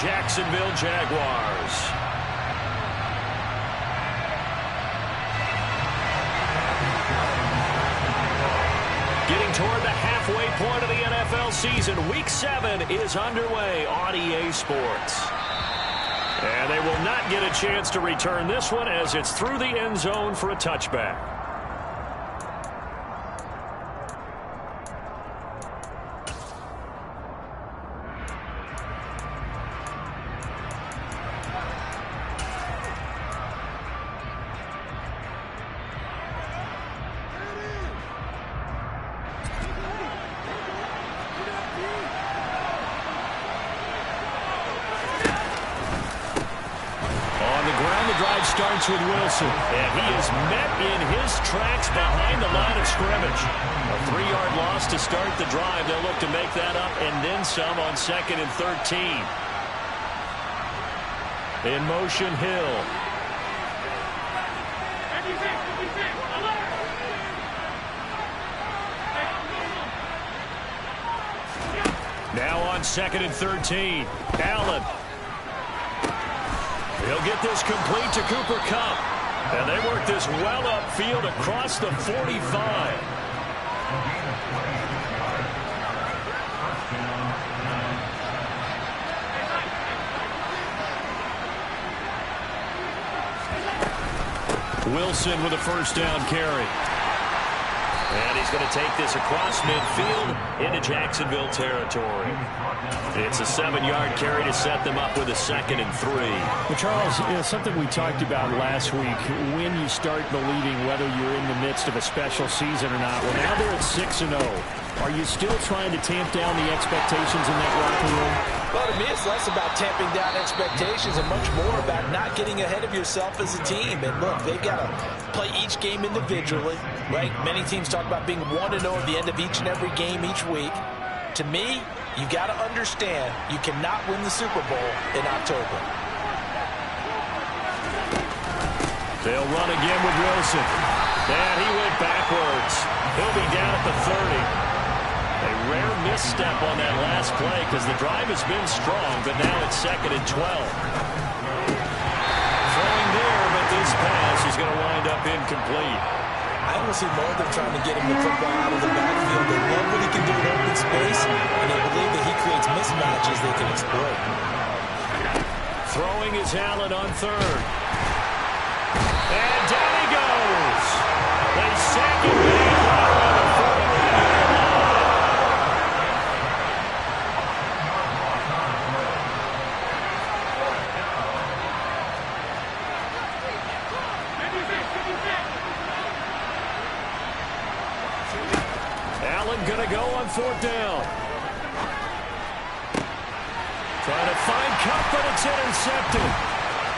Jacksonville Jaguars. Getting toward the halfway point of the NFL season. Week 7 is underway on EA Sports. And they will not get a chance to return this one as it's through the end zone for a touchback. Starts with Wilson, and he is met in his tracks behind the line of scrimmage. A 3-yard loss to start the drive. They'll look to make that up and then some on 2nd and 13. In motion, Hill. Now on 2nd and 13, Allen. He'll get this complete to Cooper Kupp. And they work this well upfield across the 45. Wilson with a first down carry. And he's going to take this across midfield into Jacksonville territory. It's a 7-yard carry to set them up with a 2nd and 3. Well, Charles, something we talked about last week, when you start believing whether you're in the midst of a special season or not. Well, now they're at 6-0. Are you still trying to tamp down the expectations in that locker room? Well, to me, it's less about tamping down expectations and much more about not getting ahead of yourself as a team. And look, they've got to play each game individually, right? Many teams talk about being 1-0 at the end of each and every game each week. To me, you got to understand you cannot win the Super Bowl in October. They'll run again with Wilson. And he went backwards. He'll be down at the 30. A rare misstep on that last play because the drive has been strong, but now it's 2nd and 12. Throwing there, but this pass is going to wind up incomplete. I almost see more of them trying to get him the football out of the backfield. They love what he can do in open space, and they believe that he creates mismatches they can exploit. Throwing is Allen on 3rd. And down he goes. They sack him down on the 49-yard line. Going to go on 4th down. Trying to find Kupp, but it's intercepted.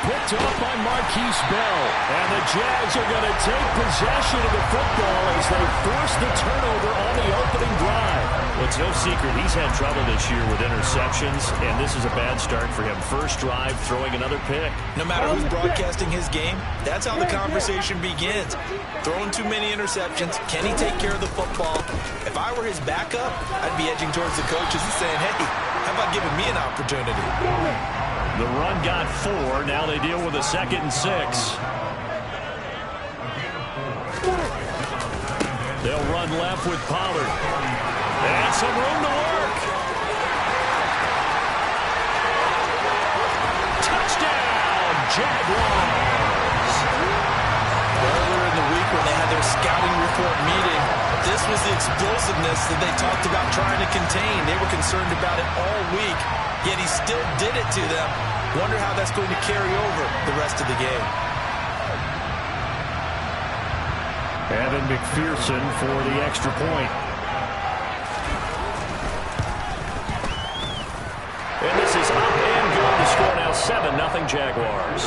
Picked off by Marquise Bell. And the Jags are going to take possession of the football as they force the turnover on the opening drive. Well, it's no secret he's had trouble this year with interceptions, and this is a bad start for him. First drive, throwing another pick. No matter who's broadcasting his game, that's how the conversation begins. Throwing too many interceptions. Can he take care of the football? If I were his backup, I'd be edging towards the coaches and saying, hey, how about giving me an opportunity? The run got 4. Now they deal with a 2nd and 6. They'll run left with Pollard. And some room to work. Touchdown, Jaguars. Earlier in the week when they had their scouting report meeting, this was the explosiveness that they talked about trying to contain. They were concerned about it all week, yet he still did it to them. Wonder how that's going to carry over the rest of the game. Evan McPherson for the extra point. And this is up and good. The score now 7-0 Jaguars.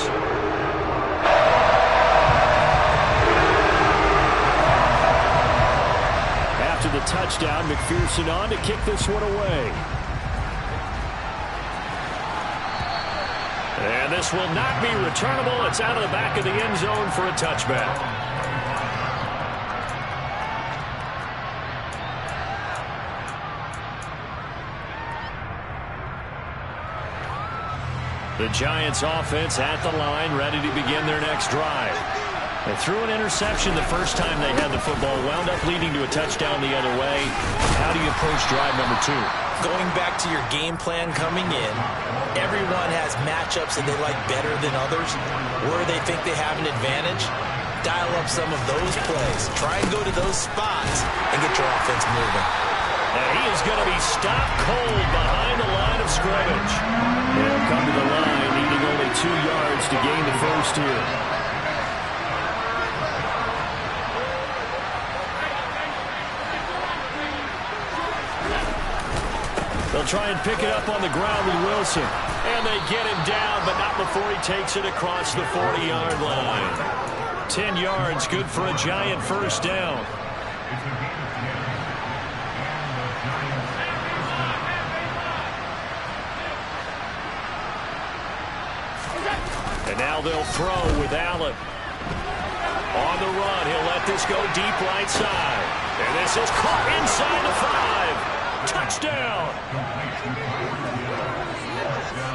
After the touchdown, McPherson on to kick this one away. And this will not be returnable. It's out of the back of the end zone for a touchback. The Giants offense at the line, ready to begin their next drive. They threw an interception the first time they had the football, wound up leading to a touchdown the other way. How do you approach drive number 2? Going back to your game plan coming in, everyone has matchups that they like better than others. Where they think they have an advantage, dial up some of those plays. Try and go to those spots and get your offense moving. And he is going to be stopped cold behind the line of scrimmage. They'll come to the line, needing only 2 yards to gain the first here. They'll try and pick it up on the ground with Wilson. And they get him down, but not before he takes it across the 40-yard line. 10 yards, good for a Giant first down. And now they'll throw with Allen. On the run, he'll let this go deep right side. And this is caught inside the 5. Touchdown!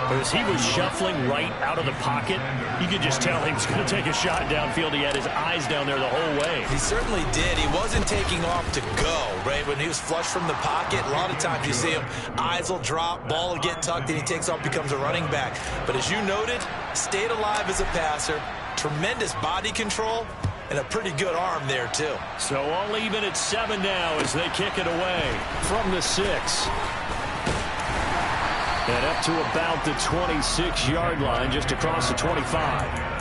But as he was shuffling right out of the pocket, you could just tell he was going to take a shot downfield. He had his eyes down there the whole way. He certainly did. He wasn't taking off to go, right? When he was flush from the pocket, a lot of times you see him, eyes will drop, ball will get tucked, and he takes off, becomes a running back. But as you noted, stayed alive as a passer, tremendous body control, and a pretty good arm there, too. So all even at 7 now as they kick it away from the 6. And up to about the 26-yard line, just across the 25.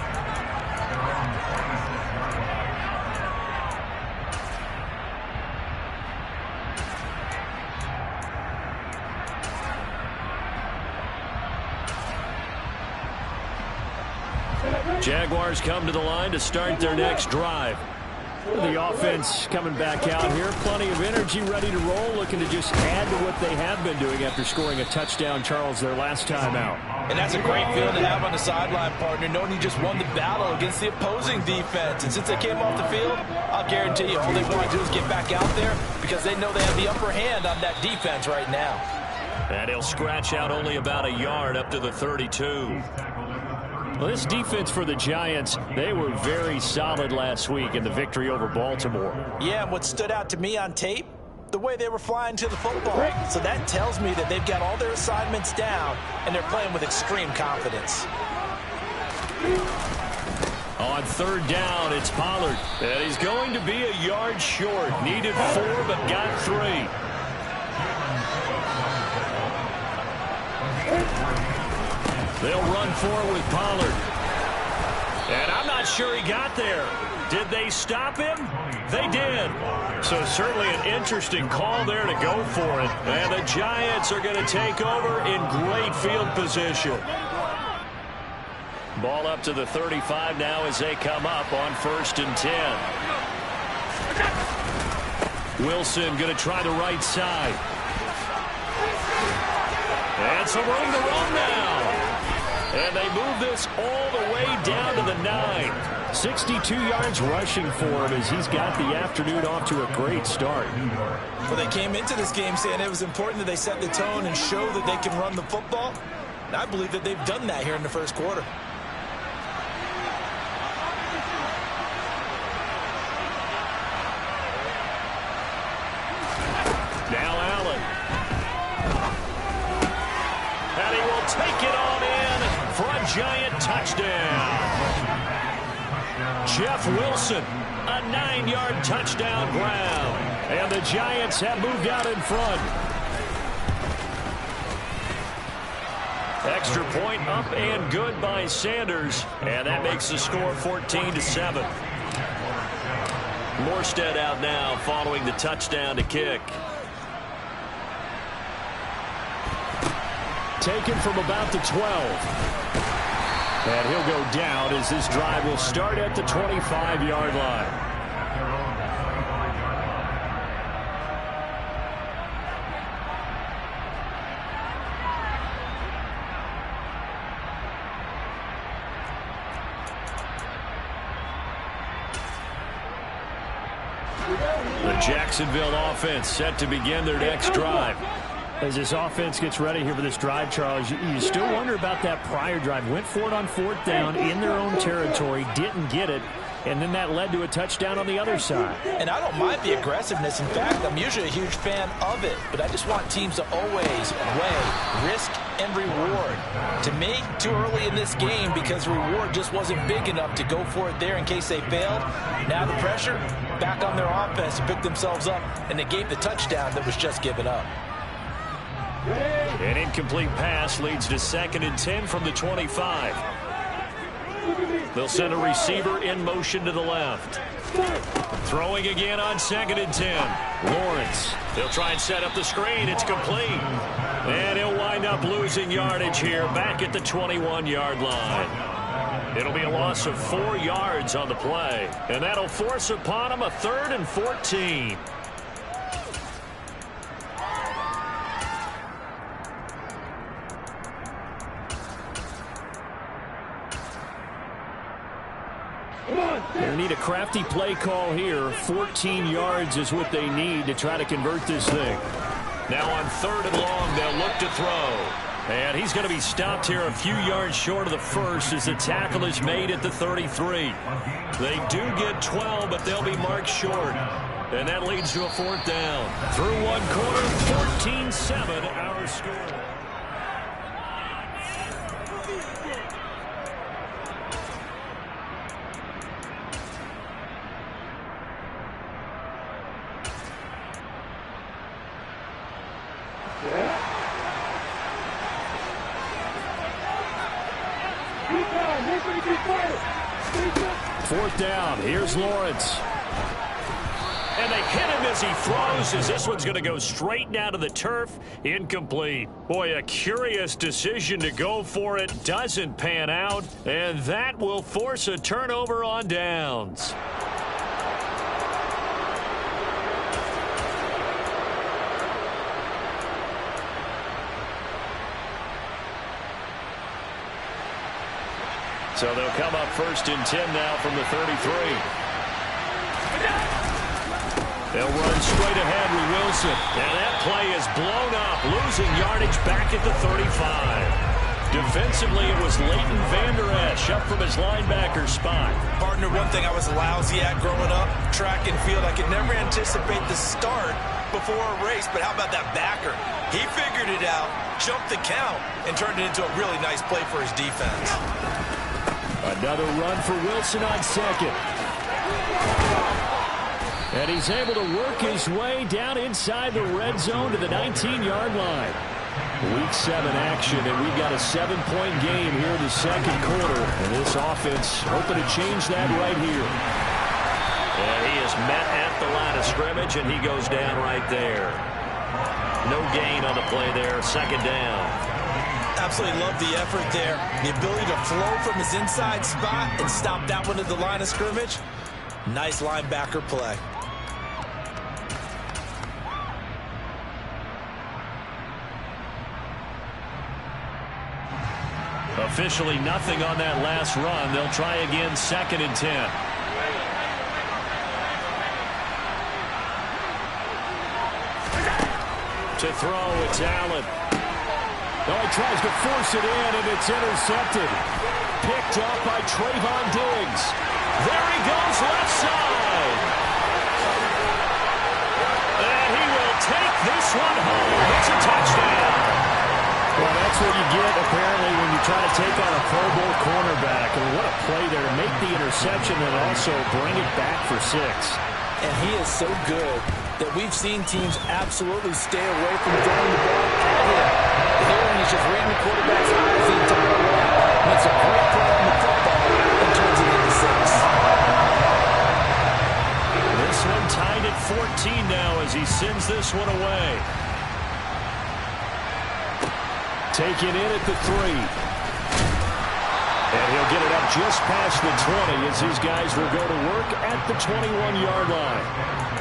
Jaguars come to the line to start their next drive. The offense coming back out here. Plenty of energy, ready to roll, looking to just add to what they have been doing after scoring a touchdown, Charles, their last time out. And that's a great feeling to have on the sideline, partner, knowing you just won the battle against the opposing defense. And since they came off the field, I'll guarantee you all they want to do is get back out there because they know they have the upper hand on that defense right now. And he'll scratch out only about a yard up to the 32. Well, this defense for the Giants, they were very solid last week in the victory over Baltimore. Yeah, and what stood out to me on tape, the way they were flying to the football. So that tells me that they've got all their assignments down, and they're playing with extreme confidence. On 3rd down, it's Pollard. And he's going to be a yard short. Needed 4, but got 3. They'll run forward with Pollard. And I'm not sure he got there. Did they stop him? They did. So certainly an interesting call there to go for it. And the Giants are going to take over in great field position. Ball up to the 35 now as they come up on 1st and 10. Wilson going to try the right side. And some room to run now. And they move this all the way down to the 9. 62 yards rushing for him as he's got the afternoon off to a great start. Well, they came into this game saying it was important that they set the tone and show that they can run the football. And I believe that they've done that here in the first quarter. Now Allen. And he will take it on in for a Giant touchdown. Jeff Wilson, a 9-yard touchdown grab. And the Giants have moved out in front. Extra point up and good by Sanders. And that makes the score 14-7. Morstead out now following the touchdown to kick. Taken from about the 12. And he'll go down as this drive will start at the 25-yard line. The Jacksonville offense set to begin their next drive. As this offense gets ready here for this drive, Charles, you still wonder about that prior drive. Went for it on 4th down in their own territory, didn't get it, and then that led to a touchdown on the other side. And I don't mind the aggressiveness. In fact, I'm usually a huge fan of it, but I just want teams to always weigh risk and reward. To me, too early in this game because the reward just wasn't big enough to go for it there in case they failed. Now the pressure back on their offense to pick themselves up, and they gave the touchdown that was just given up. An incomplete pass leads to 2nd and 10 from the 25. They'll send a receiver in motion to the left. Throwing again on 2nd and 10. Lawrence. They'll try and set up the screen. It's complete. And he'll wind up losing yardage here back at the 21-yard line. It'll be a loss of 4 yards on the play. And that'll force upon him a 3rd and 14. They need a crafty play call here. 14 yards is what they need to try to convert this thing. Now on 3rd and long, they'll look to throw. And he's going to be stopped here a few yards short of the first as the tackle is made at the 33. They do get 12, but they'll be marked short. And that leads to a 4th down. Through one quarter, 14-7, our score. Fourth down. Here's Lawrence. And they hit him as he throws, as this one's going to go straight down to the turf. Incomplete. Boy, a curious decision to go for it. Doesn't pan out. And that will force a turnover on downs. So they'll come up 1st and 10 now from the 33. They'll run straight ahead with Wilson. And that play is blown up, losing yardage back at the 35. Defensively, it was Leighton Vander Esch up from his linebacker spot. Partner, one thing I was lousy at growing up, track and field, I could never anticipate the start before a race, but how about that backer? He figured it out, jumped the count, and turned it into a really nice play for his defense. Another run for Wilson on 2nd. And he's able to work his way down inside the red zone to the 19-yard line. Week 7 action, and we've got a 7-point game here in the 2nd quarter. And this offense hoping to change that right here. And he is met at the line of scrimmage, and he goes down right there. No gain on the play there, 2nd down. Absolutely love the effort there. The ability to flow from his inside spot and stop that one at the line of scrimmage. Nice linebacker play. Officially nothing on that last run. They'll try again 2nd and 10. To throw, it's Allen. Oh, he tries to force it in, and it's intercepted. Picked up by Trayvon Diggs. There he goes, left side. And he will take this one home. It's a touchdown. Well, that's what you get, apparently, when you try to take on a Pro Bowl cornerback. And what a play there to make the interception and also bring it back for 6. And he is so good that we've seen teams absolutely stay away from throwing the ball at him. Here, he's just reading the quarterback's eyes the entire way. Makes a great play on the football and turns it into 6. This one tied at 14 now as he sends this one away. Taken in at the 3. And he'll get it up just past the 20 as these guys will go to work at the 21-yard line.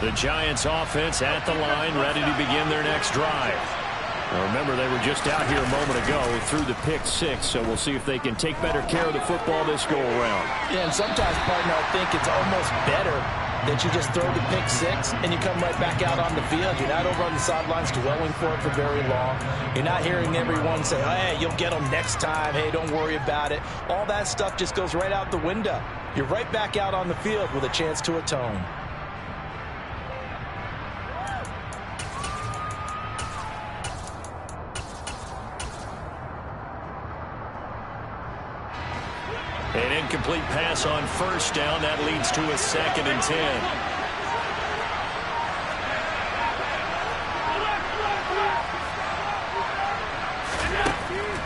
The Giants offense at the line, ready to begin their next drive. Now remember, they were just out here a moment ago through the pick six, so we'll see if they can take better care of the football this go-around. Yeah, and sometimes, partner, I think it's almost better that you just throw the pick six and you come right back out on the field. You're not over on the sidelines dwelling for it for very long. You're not hearing everyone say, hey, you'll get them next time. Hey, don't worry about it. All that stuff just goes right out the window. You're right back out on the field with a chance to atone. An incomplete pass on first down. That leads to a 2nd and 10.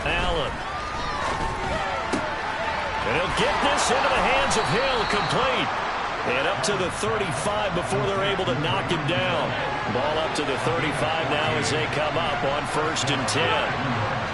Allen. And he'll get this into the hands of Hill, complete. And up to the 35 before they're able to knock him down. Ball up to the 35 now as they come up on 1st and 10.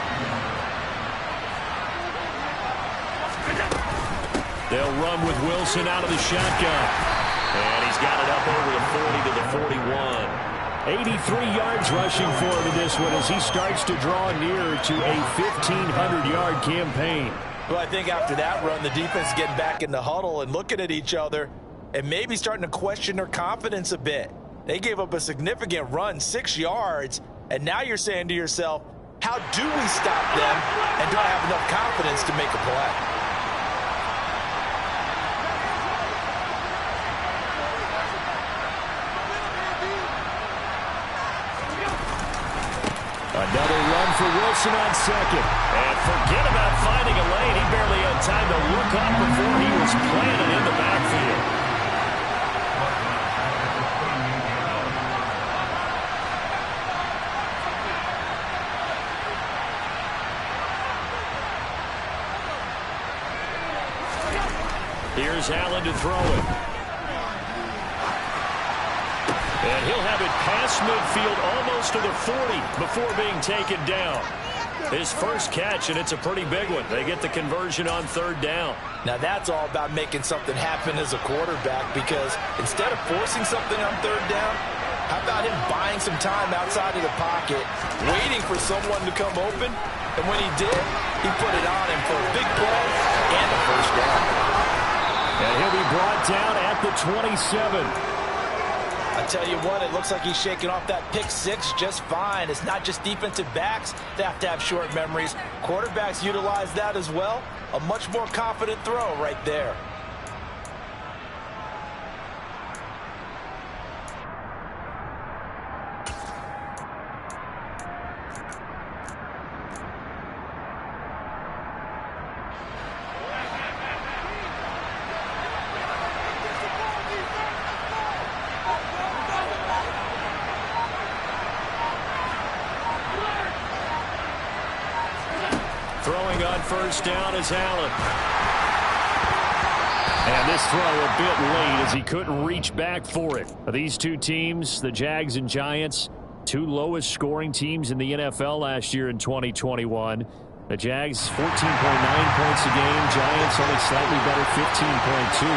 They'll run with Wilson out of the shotgun. And he's got it up over the 40 to the 41. 83 yards rushing for him in this one as he starts to draw near to a 1,500-yard campaign. Well, I think after that run, the defense is getting back in the huddle and looking at each other and maybe starting to question their confidence a bit. They gave up a significant run, 6 yards, and now you're saying to yourself, how do we stop them, and do I have enough confidence to make a play? Another run for Wilson on 2nd. And forget about finding a lane. He barely had time to look up before he was planted in the backfield. Here's Allen to throw it. And he'll have it past midfield almost to the 40 before being taken down. His first catch, and it's a pretty big one. They get the conversion on 3rd down. Now that's all about making something happen as a quarterback, because instead of forcing something on 3rd down, how about him buying some time outside of the pocket, waiting for someone to come open, and when he did, he put it on him for a big play and a first down. And he'll be brought down at the 27. I tell you what, it looks like he's shaking off that pick six just fine. It's not just defensive backs that have to have short memories. Quarterbacks utilize that as well. A much more confident throw right there. Throwing on first down is Allen. And this throw a bit late as he couldn't reach back for it. These two teams, the Jags and Giants, two lowest scoring teams in the NFL last year in 2021. The Jags 14.9 points a game. Giants only slightly better, 15.2.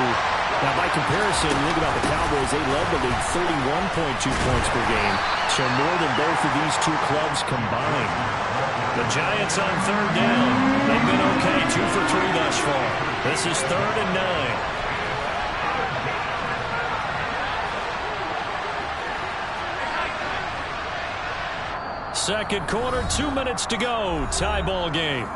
Now, by comparison, think about the Cowboys. They led the league 31.2 points per game. So more than both of these two clubs combined. The Giants on 3rd down. They've been okay, 2 for 3 thus far. This is 3rd and 9. Second quarter, 2 minutes to go. Tie ball game.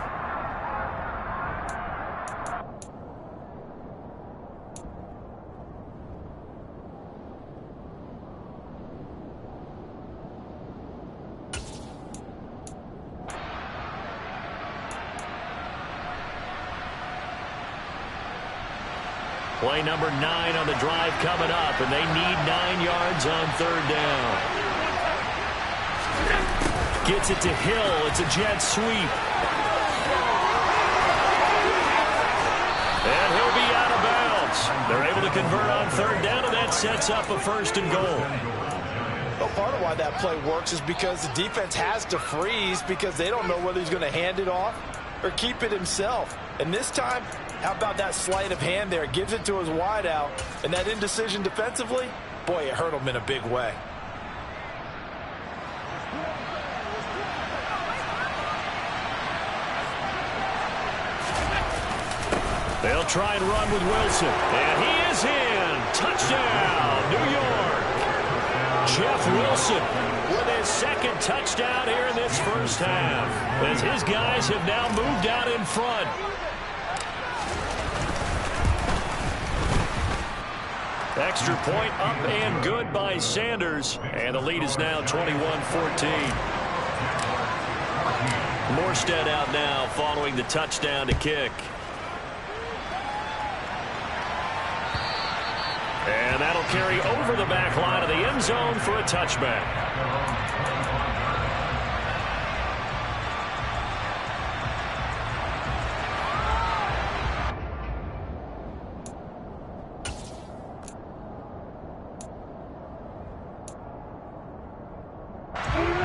Play number 9 on the drive coming up, and they need 9 yards on 3rd down. Gets it to Hill. It's a jet sweep. And he'll be out of bounds. They're able to convert on 3rd down, and that sets up a 1st and goal. Well, part of why that play works is because the defense has to freeze because they don't know whether he's going to hand it off or keep it himself. And this time, how about that sleight of hand there? Gives it to his wideout, and that indecision defensively Boy, it hurt him in a big way. They'll try and run with Wilson. And he is in. Touchdown, New York. Jeff Wilson with his second touchdown here in this first half, as his guys have now moved out in front. Extra point up and good by Sanders, and the lead is now 21-14. Morstead out now following the touchdown to kick. And that'll carry over the back line of the end zone for a touchback.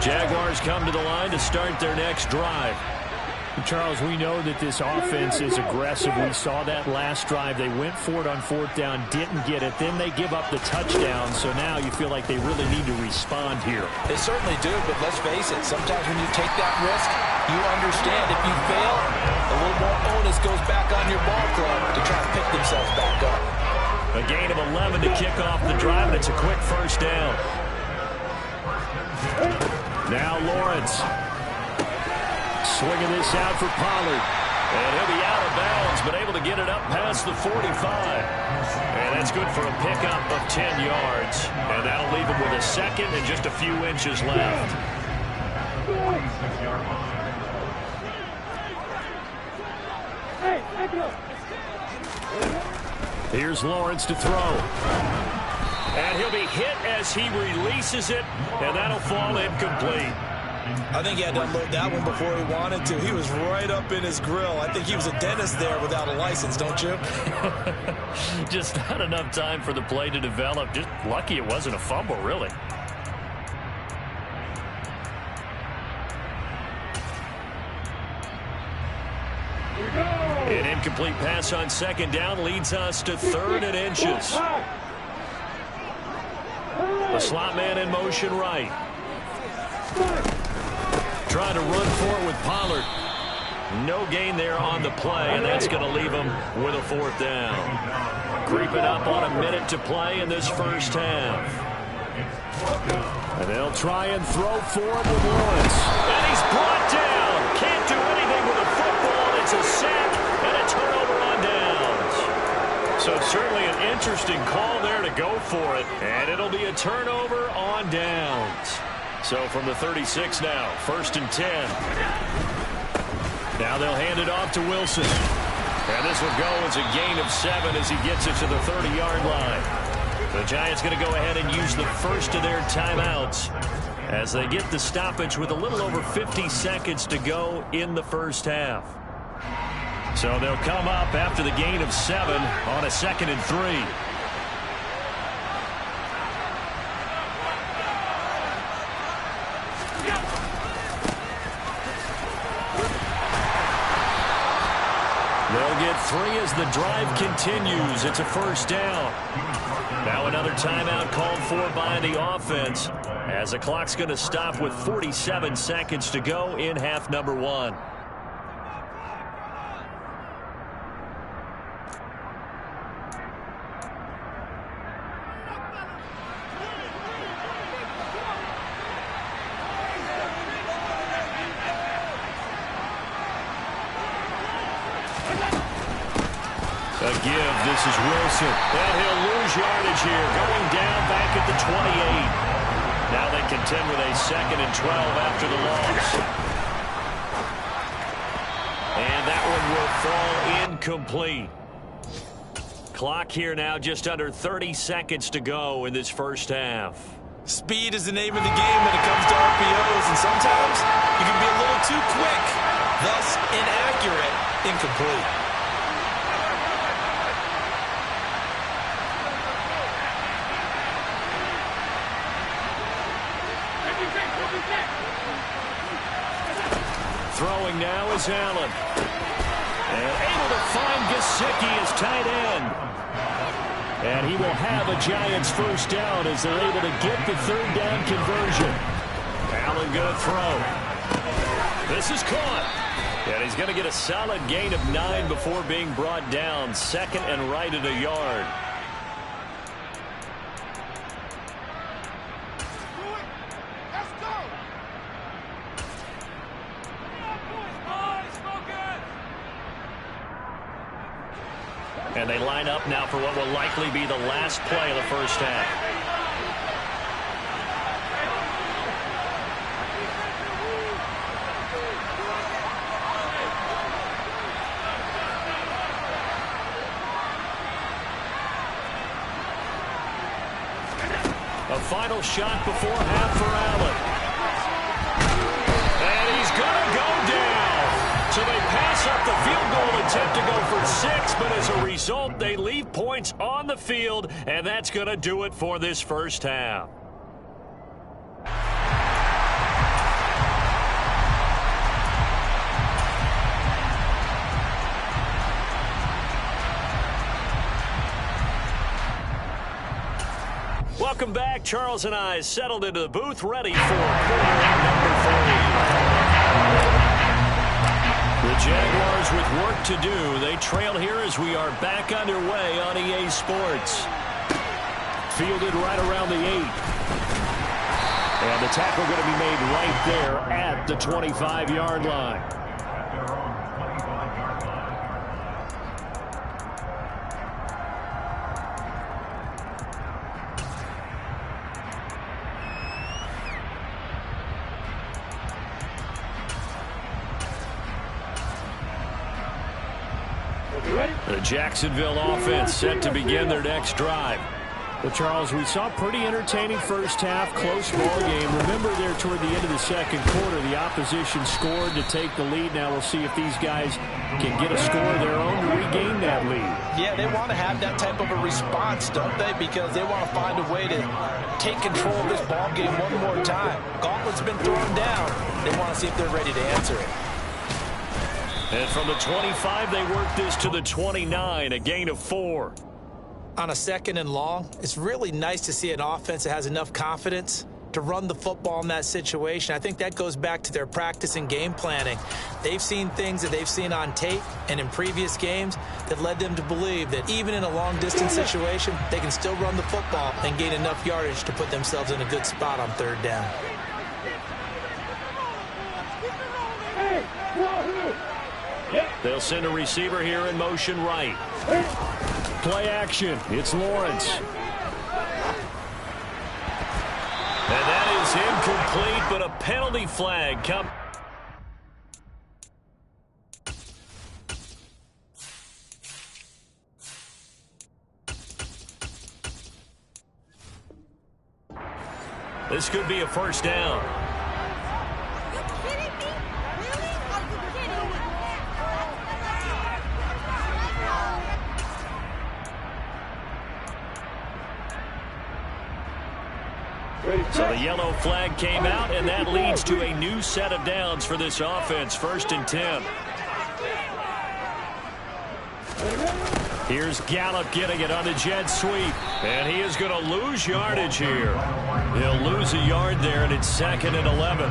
Jaguars come to the line to start their next drive. Charles, we know that this offense is aggressive. We saw that last drive. They went for it on fourth down, didn't get it. Then they give up the touchdown. So now you feel like they really need to respond here. They certainly do, but let's face it. Sometimes when you take that risk, you understand if you fail, a little more onus goes back on your ball club to try and pick themselves back up. A gain of 11 to kick off the drive, and it's a quick first down. Now Lawrence. Swinging this out for Pollard. And he'll be out of bounds, but able to get it up past the 45. And that's good for a pickup of 10 yards. And that'll leave him with a second and just a few inches left. Here's Lawrence to throw. And he'll be hit as he releases it, and that'll fall incomplete. I think he had to unload that one before he wanted to. He was right up in his grill. I think he was a dentist there without a license, don't you? Just not enough time for the play to develop. Just lucky it wasn't a fumble, really. An incomplete pass on second down leads us to 3rd and inches. The slot man in motion right. Trying to run for it with Pollard. No gain there on the play, and that's going to leave him with a 4th down. Creeping up on a minute to play in this first half. And they'll try and throw for it with Lawrence. And he's brought down. Can't do anything with a football. It's a sack and a turnover on downs. So certainly an interesting call there to go for it. And it'll be a turnover on downs. So from the 36 now, 1st and 10. Now they'll hand it off to Wilson. And this will go as a gain of 7 as he gets it to the 30-yard line. The Giants going to go ahead and use the first of their timeouts as they get the stoppage with a little over 50 seconds to go in the first half. So they'll come up after the gain of 7 on a 2nd and 3. They'll get 3 as the drive continues. It's a 1st down. Now another timeout called for by the offense as the clock's going to stop with 47 seconds to go in half number 1. A give. This is Wilson. And he'll lose yardage here. Going down back at the 28. Now they contend with a 2nd and 12 after the loss. And that one will fall incomplete. Clock here now just under 30 seconds to go in this first half. Speed is the name of the game when it comes to RPOs, and sometimes you can be a little too quick, thus inaccurate, incomplete. Throwing now is Allen. And able to find Gesicki as tight end. And he will have a Giants first down as they're able to get the third down conversion. Allen going to throw. This is caught. And he's going to get a solid gain of 9 before being brought down. Second and right at a yard. And they line up now for what will likely be the last play of the first half. A final shot before half for Allen. And he's going to go down. So they pass up the field goal attempt to go for 6, but as a result, they leave points on the field, and that's going to do it for this first half. Welcome back. Charles and I settled into the booth, ready for quarter number 3. The Jaguars with work to do. They trail here as we are back underway on EA Sports. Fielded right around the 8. And the tackle going to be made right there at the 25-yard line. The Jacksonville offense set to begin their next drive. Well, Charles, we saw pretty entertaining first half, close ball game. Remember there toward the end of the second quarter, the opposition scored to take the lead. Now we'll see if these guys can get a score of their own to regain that lead. Yeah, they want to have that type of a response, don't they? Because they want to find a way to take control of this ball game one more time. Gauntlet's been thrown down. They want to see if they're ready to answer it. And from the 25, they work this to the 29, a gain of 4. On a second and long, it's really nice to see an offense that has enough confidence to run the football in that situation. I think that goes back to their practice and game planning. They've seen things that they've seen on tape and in previous games that led them to believe that even in a long-distance situation, they can still run the football and gain enough yardage to put themselves in a good spot on third down. They'll send a receiver here in motion right. Play action. It's Lawrence. And that is incomplete, but a penalty flag comes. This could be a first down. So the yellow flag came out, and that leads to a new set of downs for this offense. 1st and 10. Here's Gallup getting it on the jet sweep, and he is going to lose yardage here. He'll lose a yard there, and it's 2nd and 11.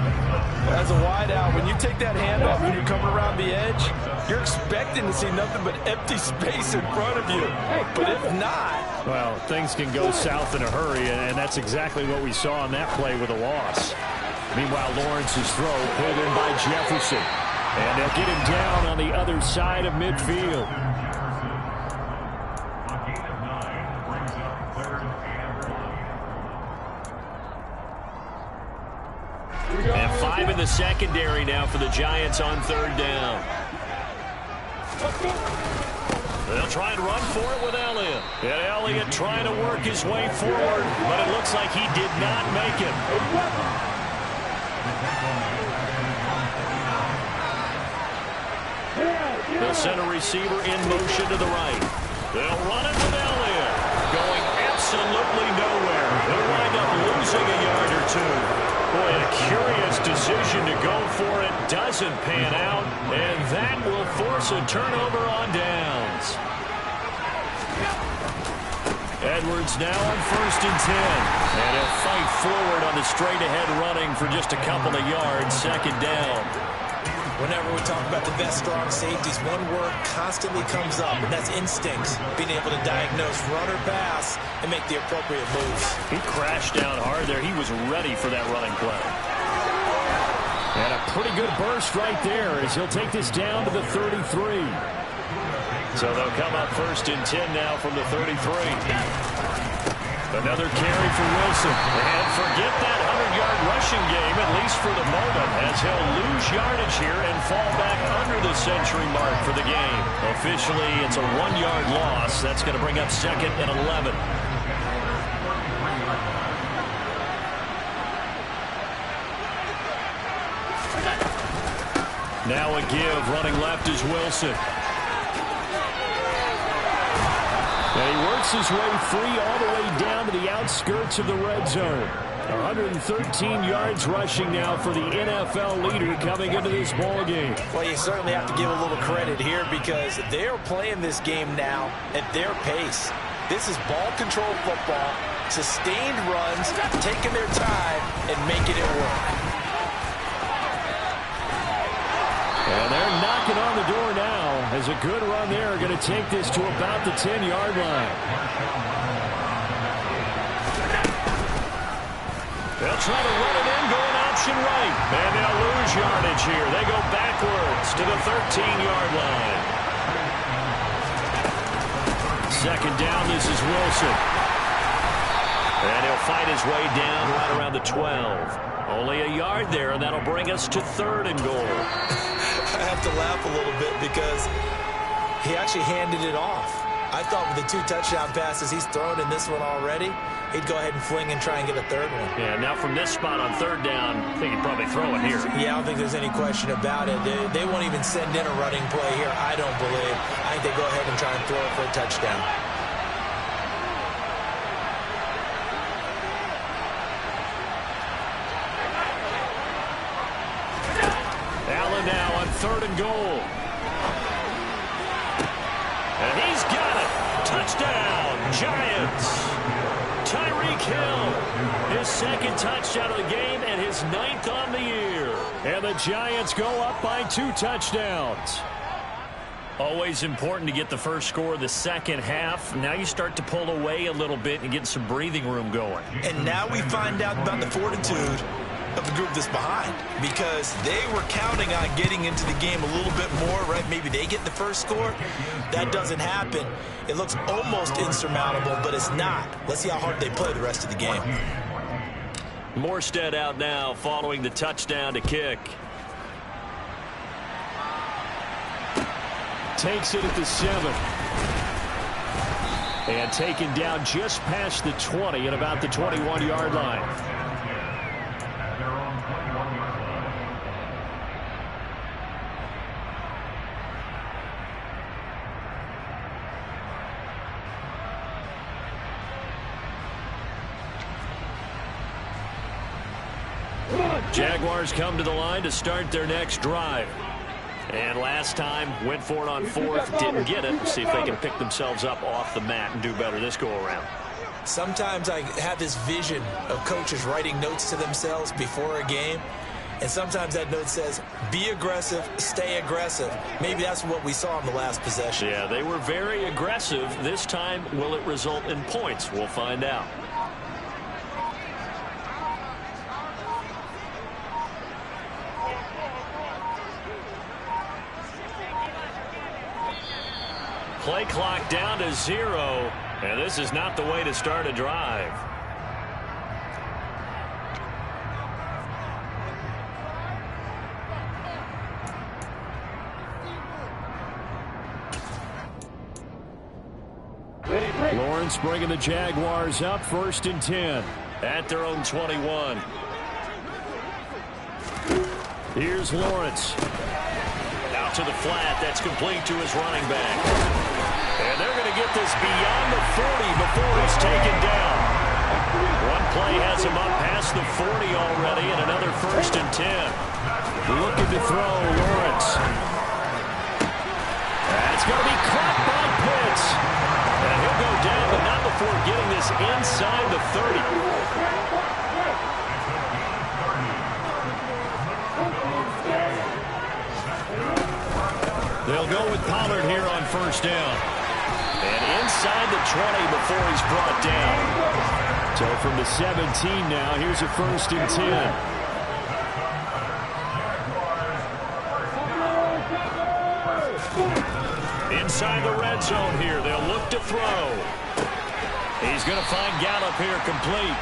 As a wideout, when you take that handoff when you're coming around the edge, you're expecting to see nothing but empty space in front of you. But if not... Well, things can go south in a hurry, and that's exactly what we saw on that play with a loss. Meanwhile, Lawrence's throw pulled in by Jefferson. And they'll get him down on the other side of midfield. And 5 in the secondary now for the Giants on third down. They'll try and run for it with Elliott. And Elliott trying to work his way forward, but it looks like he did not make it. They'll send a receiver in motion to the right. They'll run it with Elliott. Going absolutely nowhere. They'll wind up losing a yard or two. Boy, a curious decision to go for it. Doesn't pan out, and that will force a turnover on downs. Edwards now on 1st and 10. And he'll fight forward on the straight-ahead running for just a couple of yards. 2nd down. Whenever we talk about the best strong safeties, one word constantly comes up, and that's instincts. Being able to diagnose run or pass and make the appropriate moves. He crashed down hard there. He was ready for that running play. And a pretty good burst right there as he'll take this down to the 33. So they'll come up 1st and 10 now from the 33. Another carry for Wilson. And forget that 100-yard rushing game, at least for the moment, as he'll lose yardage here and fall back under the century mark for the game. Officially, it's a 1-yard loss. That's going to bring up 2nd and 11. Now a give. Running left is Wilson. And he works his way free all the way down to the outskirts of the red zone. 113 yards rushing now for the NFL leader coming into this ball game. Well, you certainly have to give a little credit here because they're playing this game now at their pace. This is ball control football, sustained runs, taking their time and making it work. And they're knocking on the door now as a good run there. Going to take this to about the 10-yard line. They'll try to run it in, going option right. And they'll lose yardage here. They go backwards to the 13-yard line. 2nd down, this is Wilson. And he'll fight his way down right around the 12. Only a yard there, and that'll bring us to 3rd and goal. I have to laugh a little bit because he actually handed it off. I thought with the 2 touchdown passes he's thrown in this one already, he'd go ahead and fling and try and get a 3rd one. Yeah, now from this spot on 3rd down, I think he'd probably throw it here. Yeah, I don't think there's any question about it. They won't even send in a running play here, I don't believe. I think they go ahead and try and throw it for a touchdown. Now on 3rd and goal. And he's got it. Touchdown, Giants. Tyreek Hill, his 2nd touchdown of the game and his 9th on the year. And the Giants go up by 2 touchdowns. Always important to get the first score of the second half. Now you start to pull away a little bit and get some breathing room going. And now we find out about the fortitude of the group that's behind, because they were counting on getting into the game a little bit more, right? Maybe they get the first score. That doesn't happen. It looks almost insurmountable, but it's not. Let's see how hard they play the rest of the game. Morstead out now following the touchdown to kick. Takes it at the 7. And taken down just past the 20 at about the 21-yard line. Jaguars come to the line to start their next drive. And last time, went for it on 4th, didn't get it. See if they can pick themselves up off the mat and do better this go-around. Sometimes I have this vision of coaches writing notes to themselves before a game. And sometimes that note says, be aggressive, stay aggressive. Maybe that's what we saw in the last possession. Yeah, they were very aggressive. This time, will it result in points? We'll find out. Play clock down to 0, and this is not the way to start a drive. Lawrence bringing the Jaguars up 1st and 10 at their own 21. Here's Lawrence. Out to the flat. That's complete to his running back. And they're going to get this beyond the 40 before he's taken down. One play has him up past the 40 already, and another 1st and 10. Looking to throw, Lawrence. That's going to be caught by Pitts. And he'll go down, but not before getting inside the 30. They'll go with Pollard here on first down. And inside the 20 before he's brought down. So from the 17 now, here's a 1st and 10. Inside the red zone here, they'll look to throw. He's going to find Gallup here complete.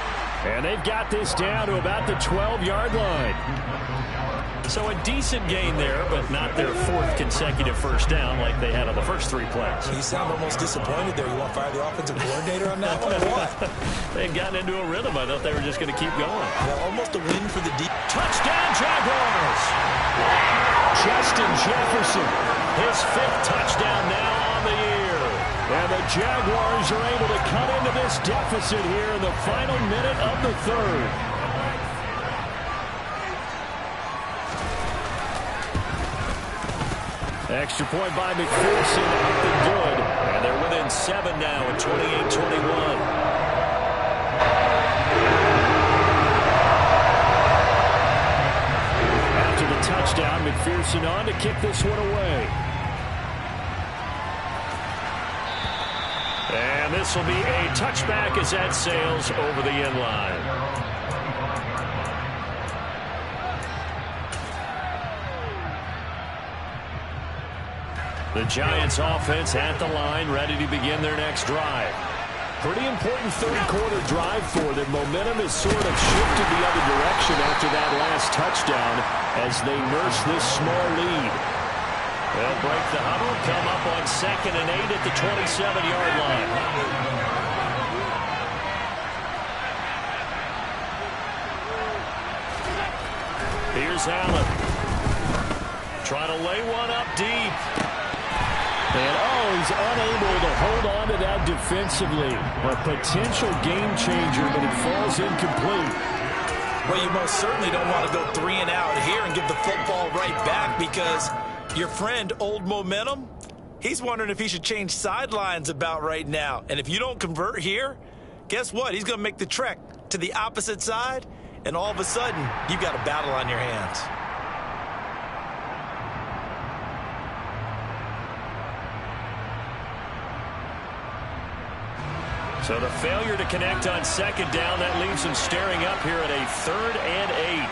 And they've got this down to about the 12-yard line. So a decent gain there, but not their 4th consecutive first down like they had on the first 3 plays. You sound almost disappointed there. You want to fire the offensive coordinator on that one or what? They'd gotten into a rhythm. I thought they were just going to keep going. Yeah, almost a win for the deep. Touchdown, Jaguars! Justin Jefferson, his 5th touchdown now on the year. And the Jaguars are able to cut into this deficit here in the final minute of the 3rd. Extra point by McPherson, up and good. And they're within 7 now at 28-21. After the touchdown, McPherson on to kick this one away. And this will be a touchback as that sails over the end line. The Giants offense at the line, ready to begin their next drive. Pretty important 3rd-quarter drive for them. Momentum has sort of shifted the other direction after that last touchdown as they nurse this small lead. They'll break the huddle, come up on 2nd and 8 at the 27-yard line. Here's Allen. Trying to lay one up deep. And, he's unable to hold on to that defensively. A potential game changer, but it falls incomplete. Well, you most certainly don't want to go 3 and out here and give the football right back because your friend, Old Momentum, he's wondering if he should change sidelines about right now. And if you don't convert here, guess what? He's going to make the trek to the opposite side, and all of a sudden, you've got a battle on your hands. So the failure to connect on 2nd down, that leaves them staring up here at a 3rd and 8.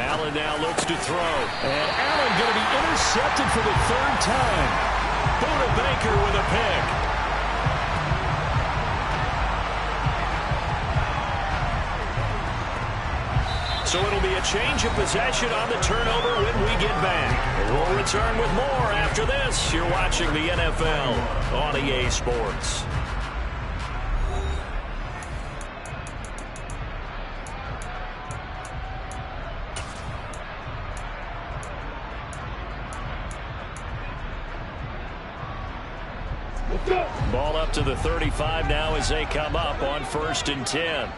Allen now looks to throw. And Allen going to be intercepted for the 3rd time. Buda Baker with a pick. So it'll be a change of possession on the turnover when we get back. We'll return with more after this. You're watching the NFL on EA Sports. Ball up to the 35 now as they come up on 1st and 10.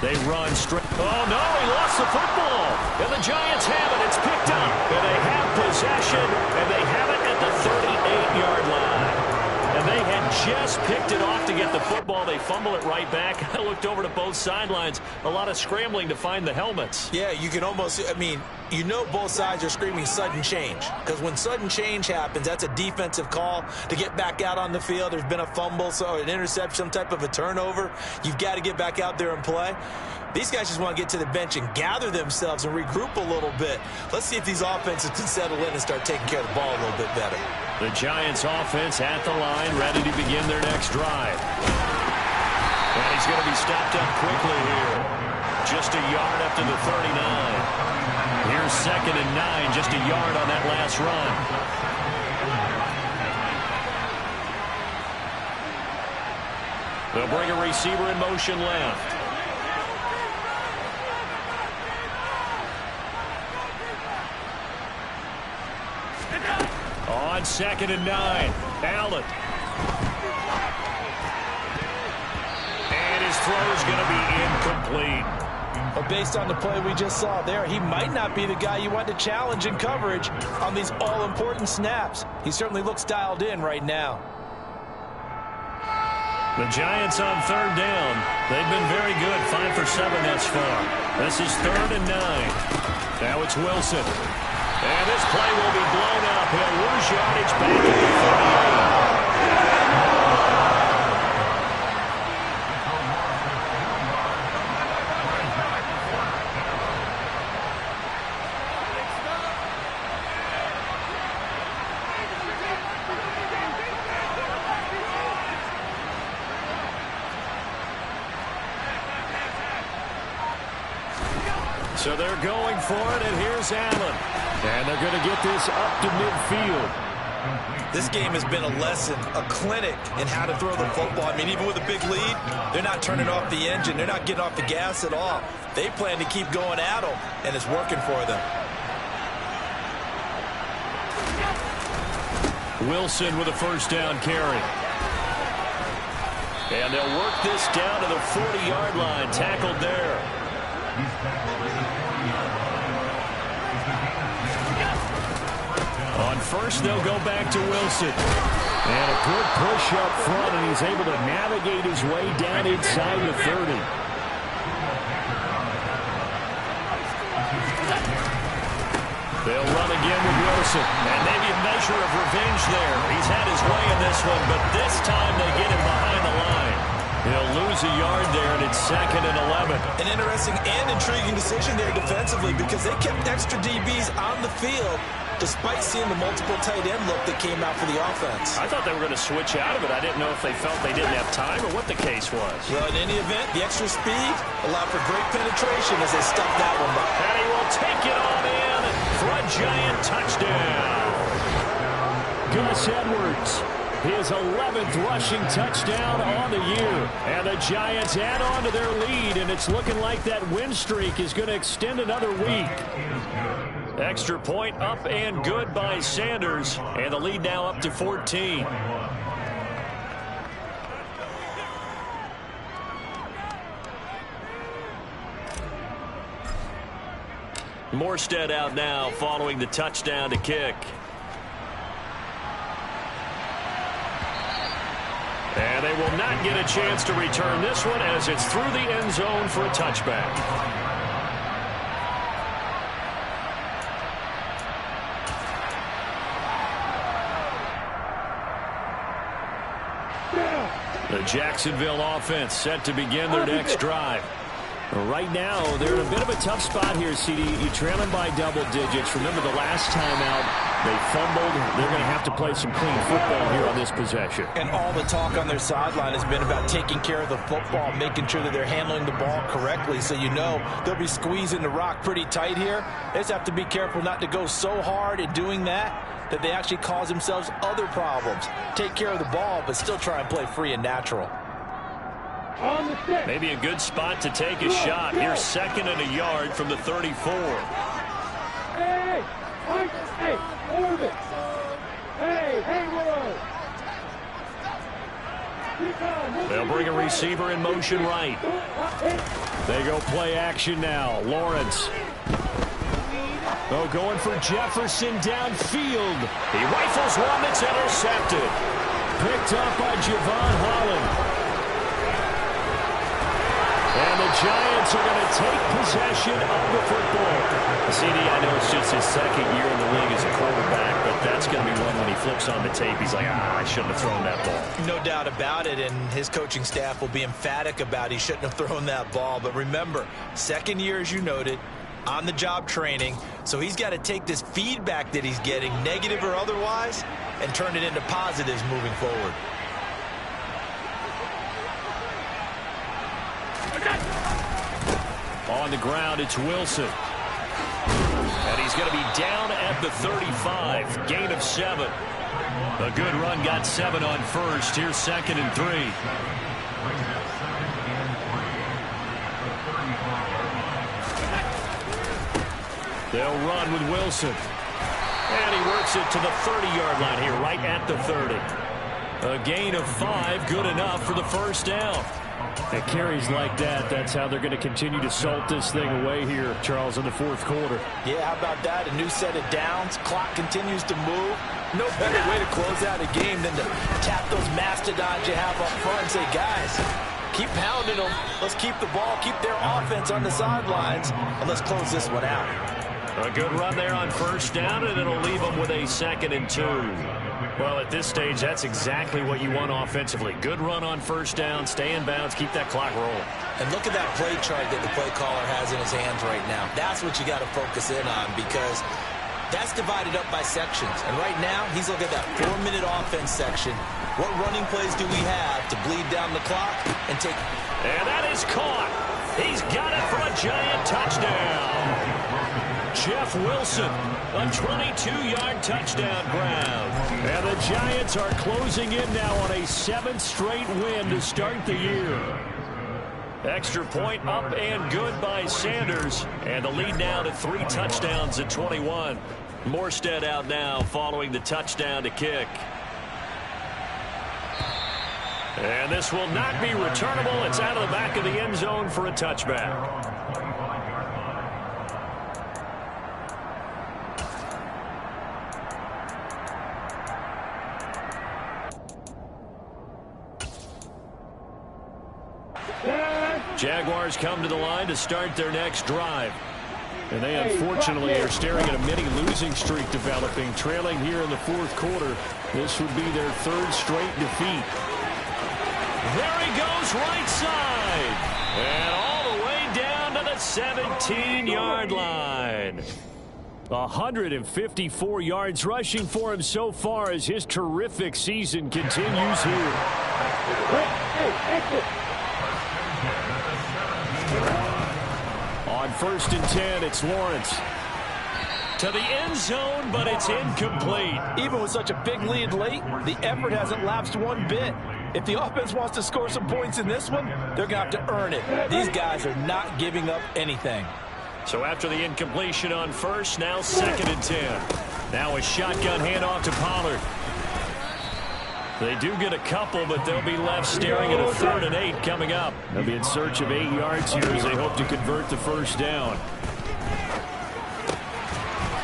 They run straight. Oh, no, he lost the football. And the Giants have it. It's picked up. And they have possession, and they have it at the 38-yard line. And they had just picked it off to get the football. They fumble it right back. I looked over to both sidelines. A lot of scrambling to find the helmets. Yeah, you can almost, you know both sides are screaming sudden change. Because when sudden change happens, that's a defensive call to get back out on the field. There's been a fumble, so an interception, some type of a turnover. You've got to get back out there and play. These guys just want to get to the bench and gather themselves and regroup a little bit. Let's see if these offenses can settle in and start taking care of the ball a little bit better. The Giants offense at the line, ready to begin their next drive. And he's going to be stopped up quickly here. Just a yard up to the 39. Here's 2nd and 9, just a yard on that last run. They'll bring a receiver in motion left. on 2nd and 9. Allen. And his throw is going to be incomplete. Well, based on the play we just saw there, he might not be the guy you want to challenge in coverage on these all-important snaps. He certainly looks dialed in right now. The Giants on 3rd down. They've been very good, 5 for 7 thus far. This is 3rd and 9. Now it's Wilson. And this play will be blown up. He'll lose yardage back at the 48. So they're going for it, and here's Allen. And they're going to get this up to midfield. This game has been a lesson, a clinic in how to throw the football. I mean, even with a big lead, they're not turning off the engine. They're not getting off the gas at all. They plan to keep going at them, and it's working for them. Wilson with a 1st down carry. And they'll work this down to the 40-yard line. Tackled there. On 1st, they'll go back to Wilson. And a good push up front, and he's able to navigate his way down inside the 30. They'll run again with Wilson. And maybe a measure of revenge there. He's had his way in this one, but this time they get him behind the line. He'll lose a yard there, and it's 2nd and 11. An interesting and intriguing decision there defensively because they kept extra DBs on the field despite seeing the multiple tight end look that came out for the offense. I thought they were going to switch out of it. I didn't know if they felt they didn't have time or what the case was. Well, in any event, the extra speed allowed for great penetration as they stuffed that one by. And he will take it on in for a Giant touchdown. Gus Edwards, his 11th rushing touchdown on the year. And the Giants add on to their lead, and it's looking like that win streak is going to extend another week. Extra point up and good by Sanders, and the lead now up to 14. Morstead out now following the touchdown to kick. And they will not get a chance to return this one as it's through the end zone for a touchback. The Jacksonville offense set to begin their next drive. Right now, they're in a bit of a tough spot here, CD. You trail them by double digits. Remember the last time out, they fumbled. They're going to have to play some clean football here on this possession. And all the talk on their sideline has been about taking care of the football, making sure that they're handling the ball correctly. So you know they'll be squeezing the rock pretty tight here. They just have to be careful not to go so hard in doing that they actually cause themselves other problems. Take care of the ball, but still try and play free and natural. Maybe a good spot to take a shot. Here's 2nd and a yard from the 34. Hey, Orbit. Hey, they'll bring a receiver in motion right. They go play action now. Lawrence. Oh, going for Jefferson downfield. He rifles one that's intercepted. Picked up by Javon Holland. And the Giants are going to take possession of the football. CD, I know it's just his 2nd year in the league as a quarterback, but that's going to be one when he flips on the tape. He's like, I shouldn't have thrown that ball. No doubt about it, and his coaching staff will be emphatic about he shouldn't have thrown that ball. But remember, 2nd year, as you noted, on-the-job training, so he's got to take this feedback that he's getting, negative or otherwise, and turn it into positives moving forward. On the ground, it's Wilson. And he's going to be down at the 35. Gain of 7. A good run, got 7 on 1st. Here's 2nd and 3. They'll run with Wilson. And he works it to the 30-yard line here, right at the 30. A gain of 5, good enough for the first down. And carries like that, that's how they're going to continue to salt this thing away here, Charles, in the fourth quarter. Yeah, how about that? A new set of downs. Clock continues to move. No better way to close out a game than to tap those mastodons you have up front and say, guys, keep pounding them. Let's keep the ball, keep their offense on the sidelines, and let's close this one out. A good run there on first down, and it'll leave them with a 2nd and 2. Well, at this stage, that's exactly what you want offensively. Good run on first down, stay in bounds, keep that clock rolling. And look at that play chart that the play caller has in his hands right now. That's what you got to focus in on, because that's divided up by sections. And right now, he's looking at that 4-minute offense section. What running plays do we have to bleed down the clock and take... And that is caught. He's got it for a giant touchdown. Jeff Wilson, a 22-yard touchdown grab. And the Giants are closing in now on a 7th straight win to start the year. Extra point up and good by Sanders. And the lead now to 3 touchdowns at 21. Morstead out now following the touchdown to kick. And this will not be returnable. It's out of the back of the end zone for a touchback. Jaguars come to the line to start their next drive. And they unfortunately are staring at a mini losing streak developing, trailing here in the fourth quarter. This would be their 3rd straight defeat. There he goes right side. And all the way down to the 17-yard line. 154 yards rushing for him so far as his terrific season continues here. On 1st and 10, it's Lawrence. To the end zone, but it's incomplete. Even with such a big lead late, the effort hasn't lapsed one bit. If the offense wants to score some points in this one, they're going to have to earn it. These guys are not giving up anything. So after the incompletion on first, now 2nd and 10. Now a shotgun handoff to Pollard. They do get a couple, but they'll be left staring at a 3rd and 8 coming up. They'll be in search of 8 yards here as they hope to convert the first down.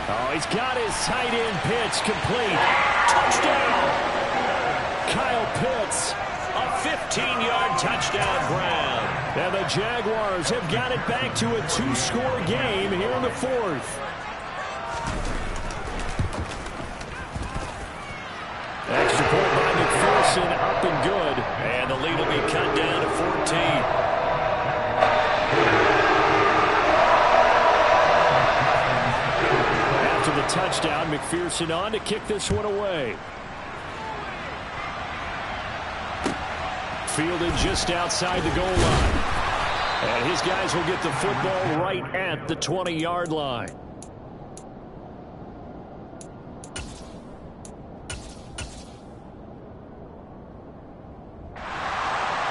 Oh, he's got his tight end pitch complete. Touchdown! Kyle Pitts, a 15-yard touchdown grab. And the Jaguars have got it back to a 2-score game here in the 4th. Extra point by McPherson, up and good. And the lead will be cut down to 14. After the touchdown, McPherson on to kick this one away. Fielded just outside the goal line. And his guys will get the football right at the 20-yard line.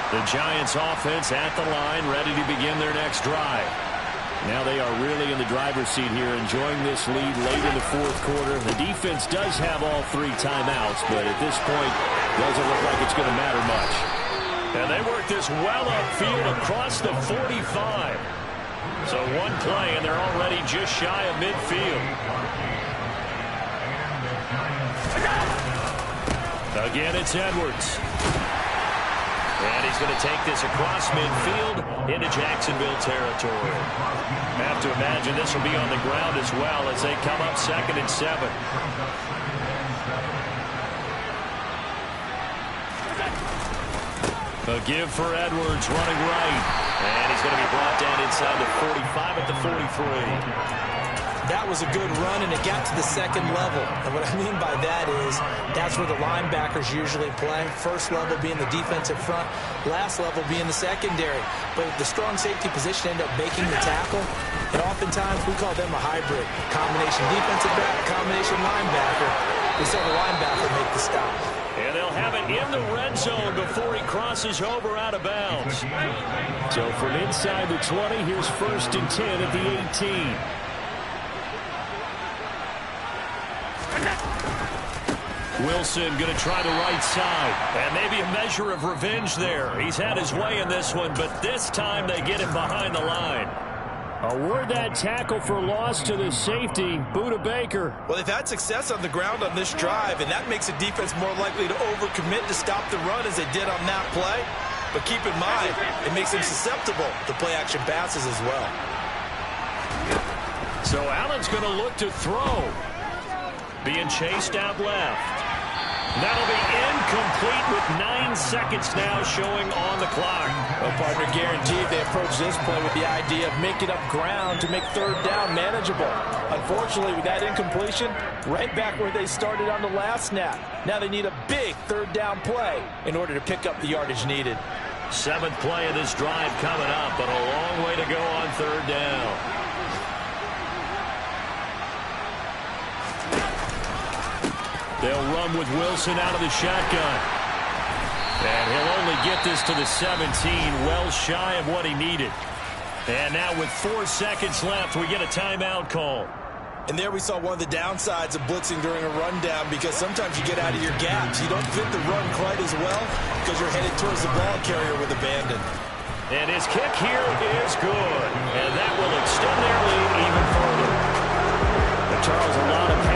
The Giants offense at the line, ready to begin their next drive. Now they are really in the driver's seat here, enjoying this lead late in the fourth quarter. The defense does have all 3 timeouts, but at this point, doesn't look like it's going to matter much. And they work this well upfield across the 45. So one play, and they're already just shy of midfield. Again, it's Edwards. And he's going to take this across midfield into Jacksonville territory. I have to imagine this will be on the ground as well as they come up 2nd and 7. A give for Edwards running right. And he's going to be brought down inside the 45 at the 43. That was a good run, and it got to the 2nd level. And what I mean by that is that's where the linebackers usually play. First level being the defensive front, last level being the secondary. But the strong safety position ended up making the tackle. And oftentimes we call them a hybrid. Combination defensive back, combination linebacker. We saw the linebacker make the stop. And they'll have it in the red zone before he crosses over out of bounds. So from inside the 20, here's 1st and 10 at the 18. Wilson going to try the right side. And maybe a measure of revenge there. He's had his way in this one, but this time they get him behind the line. Award that tackle for loss to the safety, Budda Baker. Well, they've had success on the ground on this drive, and that makes the defense more likely to overcommit to stop the run as they did on that play. But keep in mind, it makes them susceptible to play-action passes as well. So Allen's going to look to throw. Being chased out left. That'll be incomplete with 9 seconds now showing on the clock. Well, partner, guaranteed they approach this play with the idea of making up ground to make third down manageable. Unfortunately, with that incompletion, right back where they started on the last snap. Now they need a big third down play in order to pick up the yardage needed. 7th play of this drive coming up, but a long way to go on third down. They'll run with Wilson out of the shotgun. And he'll only get this to the 17, well shy of what he needed. And now with 4 seconds left, we get a timeout call. And there we saw one of the downsides of blitzing during a rundown, because sometimes you get out of your gaps. You don't fit the run quite as well because you're headed towards the ball carrier with abandon. And his kick here is good. And that will extend their lead even further. Charles, a lot of